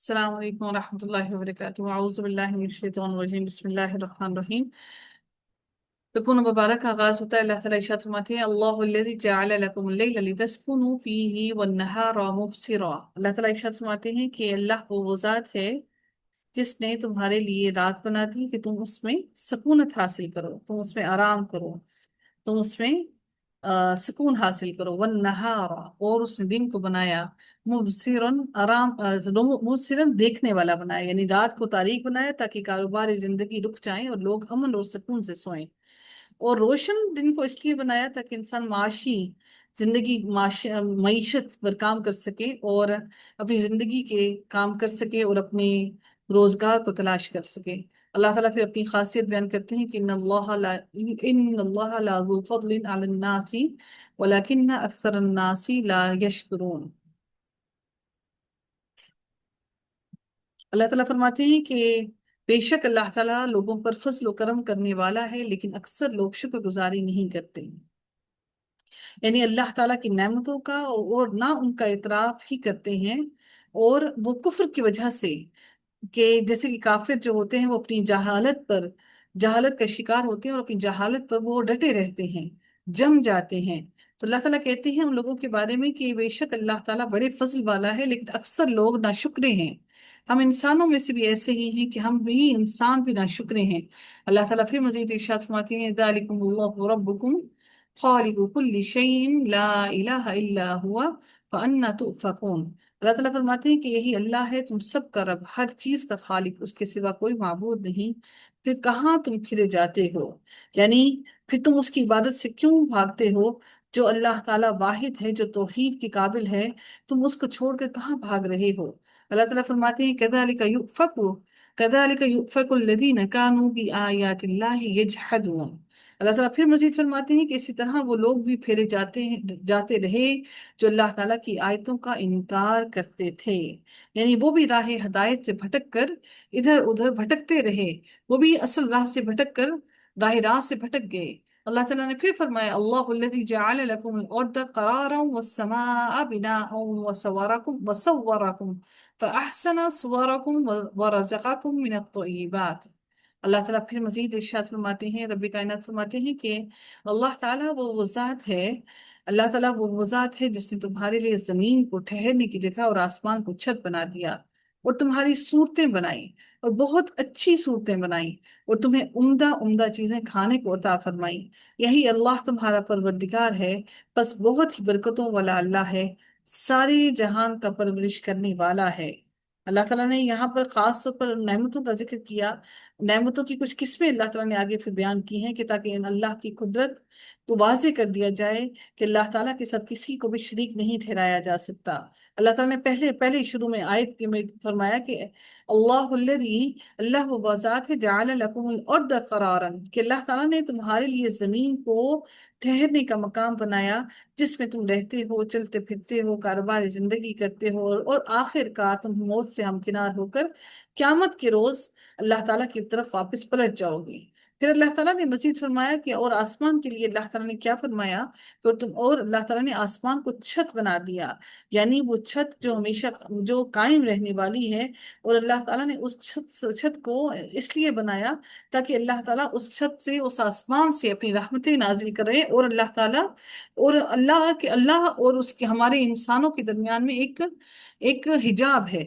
السلام علیکم ورحمۃ اللہ وبرکاتہ اعوذ باللہ من الشیطان الرجیم بسم اللہ الرحمن الرحیم۔ رکوع مبارک کا آغاز ہوتا ہے، اللہ تعالیٰ ارشاد فرماتے ہیں اللہ الذی جعل لکم اللیل لتسکنوا فیہ والنہار مبصرا۔ اللہ تعالیٰ ارشاد فرماتے ہیں کہ اللہ وہ ذات ہے جس نے تمہارے لیے رات بنا دی کہ تم اس میں سکونت حاصل کرو، تم اس میں آرام کرو، تم اس میں سکون حاصل کرو۔ والنہار، اور اس نے دن کو بنایا مبصرن، آرام مبصرن دیکھنے والا بنایا، یعنی رات کو تاریک بنایا تاکہ کاروبار زندگی رک جائیں اور لوگ امن اور سکون سے سوئیں، اور روشن دن کو اس لیے بنایا تاکہ انسان معاشی زندگی معیشت پر کام کر سکے اور اپنی زندگی کے کام کر سکے اور اپنے روزگار کو تلاش کر سکے۔ اللہ تعالیٰ پھر اپنی خاصیت بیان کرتے ہیں کہ ان اللہ لا ذو فضل علی الناس ولکن اکثر الناس لا یشکرون۔ اللہ تعالیٰ فرماتے ہیں کہ بے شک اللہ تعالیٰ لوگوں پر فضل و کرم کرنے والا ہے، لیکن اکثر لوگ شکر گزاری نہیں کرتے، یعنی اللہ تعالیٰ کی نعمتوں کا اور نہ ان کا اعتراف ہی کرتے ہیں، اور وہ کفر کی وجہ سے، کہ جیسے کہ کافر جو ہوتے ہیں وہ اپنی جہالت کا شکار ہوتے ہیں اور اپنی جہالت پر وہ ڈٹے رہتے ہیں، جم جاتے ہیں۔ تو اللہ تعالیٰ کہتے ہیں ان لوگوں کے بارے میں کہ بے شک اللہ تعالیٰ بڑے فضل والا ہے، لیکن اکثر لوگ ناشکرے ہیں۔ ہم انسانوں میں سے بھی ایسے ہی ہیں کہ ہم بھی انسان بھی ناشکرے ہیں۔ اللہ تعالیٰ پھر مزید ارشاد فرماتے ہیں ذالکم اللہ ربکم خالق کل شیء لا الہ الا ہوا فانا تؤفکون۔ اللہ تعالیٰ فرماتے ہیں کہ یہی اللہ ہے تم سب کا رب، ہر چیز کا خالق، اس کے سوا کوئی معبود نہیں، پھر کہاں تم پھرے جاتے ہو، یعنی پھر تم اس کی عبادت سے کیوں بھاگتے ہو؟ جو اللہ تعالیٰ واحد ہے، جو توحید کے قابل ہے، تم اس کو چھوڑ کر کہاں بھاگ رہے ہو؟ اللہ تعالیٰ فرماتے ہیں كَذَلِكَ يُؤْفَكُ الَّذِينَ كَانُوا بِآيَاتِ اللَّهِ يَجْحَدُونَ۔ اللہ تعالیٰ پھر مزید فرماتے ہیں کہ اسی طرح وہ لوگ بھی پھیرے جاتے رہے جو اللہ تعالیٰ کی آیتوں کا انکار کرتے تھے، یعنی وہ بھی راہ ہدایت سے بھٹک کر ادھر ادھر بھٹکتے رہے، وہ بھی اصل راہ سے بھٹک کر راہ راست سے بھٹک گئے۔ اللہ تعالیٰ نے پھر فرمایا اللہ الذی جعل لکم الارض قرارا والسماء بناء وصورکم فاحسن صورکم ورزقکم من الطیبات۔ اللہ تعالیٰ پھر مزید ارشاد فرماتے ہیں، رب کائنات فرماتے ہیں کہ اللہ تعالیٰ وہ ذات ہے، اللہ تعالیٰ وہ ذات ہے جس نے تمہارے لیے زمین کو ٹھہرنے کی جگہ اور آسمان کو چھت بنا دیا، اور تمہاری صورتیں بنائی اور بہت اچھی صورتیں بنائی، اور تمہیں عمدہ عمدہ چیزیں کھانے کو عطا فرمائی۔ یہی اللہ تمہارا پروردگار ہے، بس بہت ہی برکتوں والا اللہ ہے، سارے جہان کا پرورش کرنے والا ہے۔ اللہ تعالیٰ نے یہاں پر خاص طور پر نعمتوں کا ذکر کیا، نعمتوں کی کچھ قسمیں اللہ تعالیٰ نے آگے پھر بیان کی ہیں کہ تاکہ ان اللہ کی قدرت کو واضح کر دیا جائے کہ اللہ تعالیٰ کے ساتھ کسی کو بھی شریک نہیں ٹھہرایا جا سکتا۔ اللہ تعالیٰ نے پہلے شروع میں آیت کے میں فرمایا کہ اللہ الذی، اللہ وہ ذات ہے جعل لکم الارض قرارا، کہ اللہ تعالیٰ نے تمہارے لیے زمین کو ٹھہرنے کا مقام بنایا جس میں تم رہتے ہو، چلتے پھرتے ہو، کاروبار زندگی کرتے ہو، اور آخر کار تم موت سے ہمکنار ہو کر قیامت کے روز اللہ تعالیٰ کی طرف واپس پلٹ جاؤ گے۔ پھر اللہ تعالیٰ نے مزید فرمایا کہ اور آسمان کے لیے اللہ تعالیٰ نے کیا فرمایا کہ اور اللہ تعالیٰ نے آسمان کو چھت بنا دیا، یعنی وہ چھت جو ہمیشہ جو قائم رہنے والی ہے، اور اللہ تعالیٰ نے اس چھت کو اس لیے بنایا تاکہ اللہ تعالیٰ اس چھت سے، اس آسمان سے اپنی رحمتیں نازل کرے، اور اللہ تعالیٰ اور اللہ اور اس کے ہمارے انسانوں کے درمیان میں ایک حجاب ہے،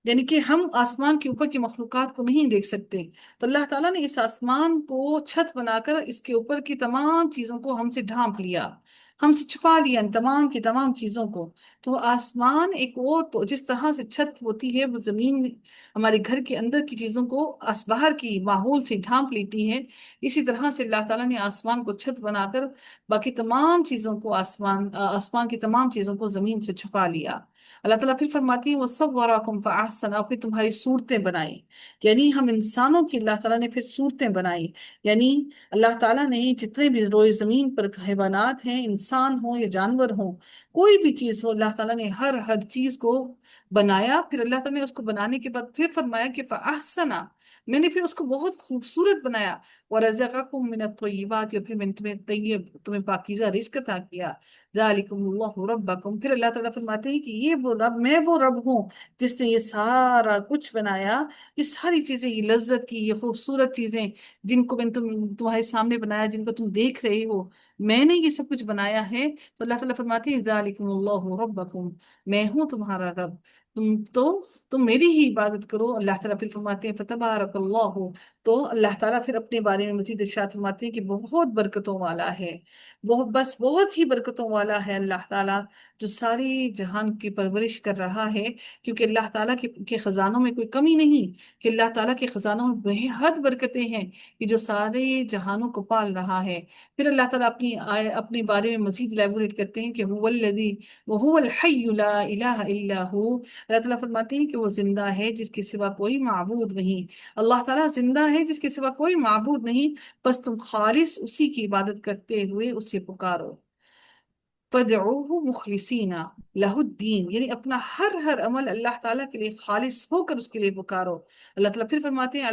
یعنی کہ ہم آسمان کے اوپر کی مخلوقات کو نہیں دیکھ سکتے، تو اللہ تعالیٰ نے اس آسمان کو چھت بنا کر اس کے اوپر کی تمام چیزوں کو ہم سے ڈھانپ لیا، ہم سے چھپا لیا ان تمام کی تمام چیزوں کو۔ تو آسمان ایک اور، تو جس طرح سے چھت ہوتی ہے وہ زمین ہمارے گھر کے اندر کی چیزوں کو باہر کی ماحول سے ڈھانپ لیتی ہے، اسی طرح سے اللہ تعالیٰ نے آسمان کو چھت بنا کر باقی تمام چیزوں کو آسمان کی تمام چیزوں کو زمین سے چھپا لیا۔ اللہ تعالیٰ پھر فرماتی ہے وَصَوَّرَكُمْ فَأَحْسَنَ، اور پھر تمہاری صورتیں بنائی، یعنی ہم انسانوں کی اللہ تعالیٰ نے پھر صورتیں بنائی، یعنی اللہ تعالیٰ نے جتنے بھی روئے زمین پر حیوانات ہیں، انسان انسان ہوں یا جانور ہوں، کوئی بھی چیز ہو، اللہ تعالیٰ نے ہر چیز کو بنایا، پھر اللہ تعالیٰ نے اس کو بنانے کے بعد پھر فرمایا کہ فَأَحْسَنَ، میں نے پھر اس کو بہت خوبصورت بنایا، وَرَزَقَكُم مِّنَ الطَّيِّبَاتِ، اور پھر میں نے تمہیں پاکیزہ رزق عطا کیا، ذَلِكُمُ اللَّهُ رَبَّكُم، پھر اللہ تعالیٰ فرماتے ہیں کہ یہ وہ رب، میں وہ رب ہوں جس نے یہ سارا کچھ بنایا، یہ ساری چیزیں، یہ لذت کی، یہ خوبصورت چیزیں جن کو میں نے تمہارے سامنے بنایا، جن کو تم دیکھ رہے ہو، میں نے یہ سب کچھ بنایا ہے۔ تو اللہ تعالیٰ فرماتے ہیں ذَلِكُمُ اللَّهُ رَبَّكُم، میں ہوں تمہارا رب، تم میری ہی عبادت کرو۔ اللہ تعالیٰ پھر فرماتے ہیں فتبارک اللہ، تو اللہ تعالیٰ پھر اپنے بارے میں مزید ارشاد فرماتے ہیں کہ بہت برکتوں والا ہے، بہت ہی برکتوں والا ہے اللہ تعالیٰ، جو ساری جہان کی پرورش کر رہا ہے، کیونکہ اللہ تعالیٰ کے خزانوں میں کوئی کمی نہیں، کہ اللہ تعالیٰ کے خزانوں میں بے حد برکتیں ہیں، کہ جو سارے جہانوں کو پال رہا ہے۔ پھر اللہ تعالیٰ اپنے بارے میں مزید الیبوریٹ کرتے ہیں کہ هو الذی وهو الحی لا الہ الا ہو، اللہ تعالیٰ فرماتے ہیں کہ وہ زندہ ہے جس کے سوا کوئی معبود نہیں، اللہ تعالیٰ زندہ ہے جس کے سوا کوئی معبود نہیں، بس تم خالص اسی کی عبادت کرتے ہوئے اسے پکارو۔ فَادْعُوهُ مُخْلِصِينَ لَهُ الدِّينَ، یعنی اپنا ہر عمل اللہ تعالیٰ کے لیے خالص ہو کر اس کے لیے پکارو۔ اللہ تعالیٰ پھر فرماتے ہیں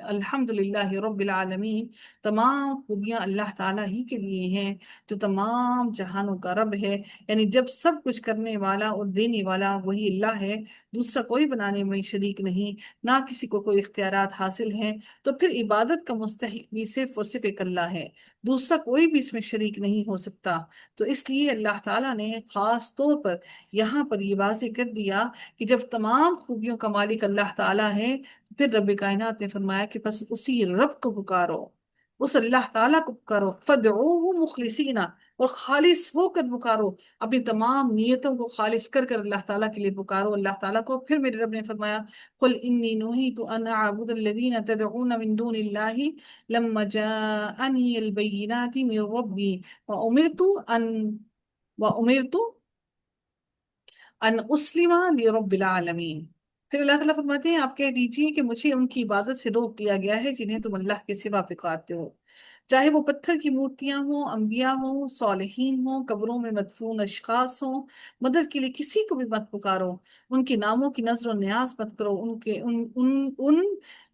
الحمدللہ رب العالمین، تمام خوبیاں اللہ تعالیٰ ہی کے لیے ہیں جو تمام جہانوں کا رب ہے، یعنی جب سب کچھ کرنے والا اور دینے والا وہی اللہ ہے، دوسرا کوئی بنانے میں شریک نہیں، نہ کسی کو کوئی اختیارات حاصل ہیں، تو پھر عبادت کا مستحق بھی صرف اور صرف ایک اللہ ہے، دوسرا کوئی بھی اس میں شریک نہیں ہو سکتا۔ تو اس لیے اللہ تعالیٰ نے خاص طور پر یہاں پر یہ واضح کر دیا کہ جب تمام خوبیوں کا مالک اللہ تعالیٰ ہے، پھر رب کائنات نے فرمایا کہ بس اسی رب کو پکارو، اس اللہ تعالیٰ کو پکارو، فَادْعُوهُ مُخْلِصِينَ، اور خالص ہو کر پکارو، اپنی تمام نیتوں کو خالص کر اللہ تعالیٰ کے لیے پکارو اللہ تعالیٰ کو۔ پھر میرے رب نے فرمایا قُلْ إِنِّي نُهِيتُ أَنْ أَعْبُدَ الَّذِينَ تَدْعُونَ مِن دُونِ اللَّهِ لَمَّا جَاءَنِيَ الْبَيِّنَاتِ مِن رَّبِّي وَأُمِرْتُ ان اسلم لرب العالمین۔ پھر اللہ تعالیٰ فرماتے ہیں آپ کہہ دیجئے کہ مجھے ان کی عبادت سے روک دیا گیا ہے جنہیں تم اللہ کے سوا پکارتے ہو، چاہے وہ پتھر کی مورتیاں ہوں، انبیاء ہوں، صالحین ہوں، قبروں میں مدفون اشخاص ہوں، مدد کے لیے کسی کو بھی مت پکارو، ان کے ناموں کی نظر و نیاز مت کرو،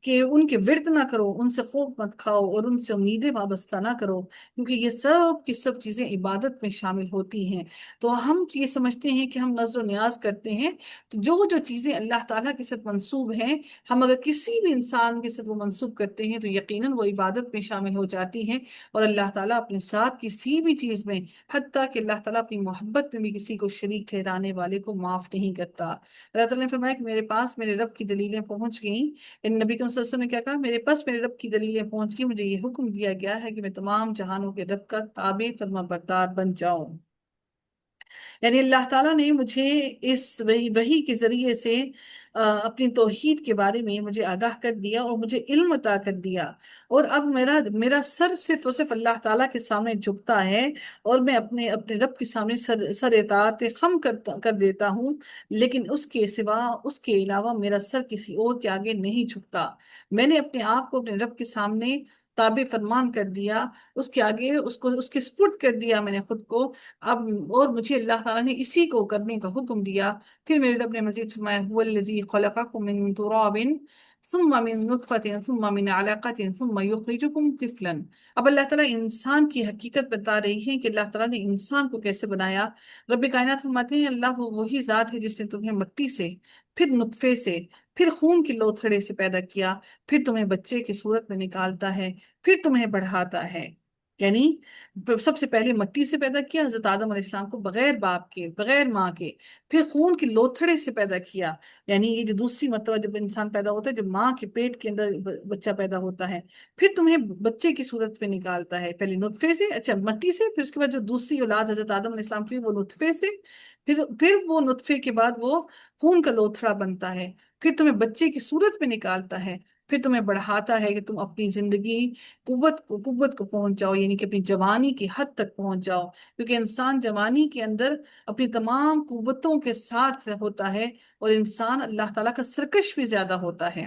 ان کے ورد نہ کرو، ان سے خوف مت کھاؤ اور ان سے امیدیں وابستہ نہ کرو، کیونکہ یہ سب کی سب چیزیں عبادت میں شامل ہوتی ہیں۔ تو ہم یہ سمجھتے ہیں کہ ہم نظر و نیاز کرتے ہیں، تو جو چیزیں اللہ تعالیٰ کے ساتھ منسوب ہیں، ہم اگر کسی بھی انسان کے ساتھ وہ منسوب کرتے ہیں تو یقیناً وہ عبادت میں شامل ہو جاتی ہیں، اور اللہ تعالیٰ اپنے ساتھ کسی بھی چیز میں، حتیٰ کہ اللہ تعالیٰ اپنی محبت میں بھی کسی کو شریک ٹھہرانے والے کو معاف نہیں کرتا۔ اللہ تعالیٰ نے فرمایا کہ میرے پاس میرے رب کی دلیلیں پہنچ گئیں، ان نبی صلی اللہ علیہ وسلم نے کیا کہا، میرے پاس میرے رب کی دلیلیں پہنچ گئی، مجھے یہ حکم دیا گیا ہے کہ میں تمام جہانوں کے رب کا تابع فرما بردار بن جاؤں۔ یعنی اللہ تعالیٰ نے مجھے اس وحی کے ذریعے سے اپنی توحید کے بارے میں مجھے آگاہ کر دیا اور مجھے علم عطا کر دیا، اور اب میرا سر صرف اور صرف اللہ تعالیٰ کے سامنے جھکتا ہے، اور میں اپنے رب کے سامنے سر اطاعت خم کر دیتا ہوں، لیکن اس کے سوا، اس کے علاوہ میرا سر کسی اور کے آگے نہیں جھکتا۔ میں نے اپنے آپ کو اپنے رب کے سامنے تابع فرمان کر دیا، اس کے آگے اس کے سپرد کر دیا میں نے خود کو، اب اور مجھے اللہ تعالیٰ نے اسی کو کرنے کا حکم دیا۔ پھر میرے رب نے مزید فرمایا هو الذی خلقکم من تراب ثم من نطفة ثم من علقة ثم يخرجكم طفلا۔ اب اللہ تعالیٰ انسان کی حقیقت بتا رہی ہے کہ اللہ تعالیٰ نے انسان کو کیسے بنایا۔ رب کائنات فرماتے ہیں اللہ وہی ذات ہے جس نے تمہیں مٹی سے، پھر نطفے سے، پھر خون کے لوتھڑے سے پیدا کیا، پھر تمہیں بچے کی صورت میں نکالتا ہے، پھر تمہیں بڑھاتا ہے۔ یعنی سب سے پہلے مٹی سے پیدا کیا حضرت آدم علیہ السلام کو، بغیر باپ کے، بغیر ماں کے، پھر خون کے لوتھڑے سے پیدا کیا، یعنی یہ جو دوسری مرتبہ جب انسان پیدا ہوتا ہے، جب ماں کے پیٹ کے اندر بچہ پیدا ہوتا ہے، پھر تمہیں بچے کی صورت میں نکالتا ہے، پہلے نطفے سے، اچھا مٹی سے، پھر اس کے بعد جو دوسری اولاد حضرت آدم علیہ السلام کی وہ نطفے سے، پھر وہ نطفے کے بعد وہ خون کا لوتھڑا بنتا ہے، پھر تمہیں بچے کی صورت میں نکالتا ہے، پھر تمہیں بڑھاتا ہے کہ تم اپنی زندگی قوت کو پہنچ جاؤ، یعنی کہ اپنی جوانی کی حد تک پہنچ جاؤ، کیونکہ انسان جوانی کے اندر اپنی تمام قوتوں کے ساتھ ہوتا ہے، اور انسان اللہ تعالیٰ کا سرکش بھی زیادہ ہوتا ہے۔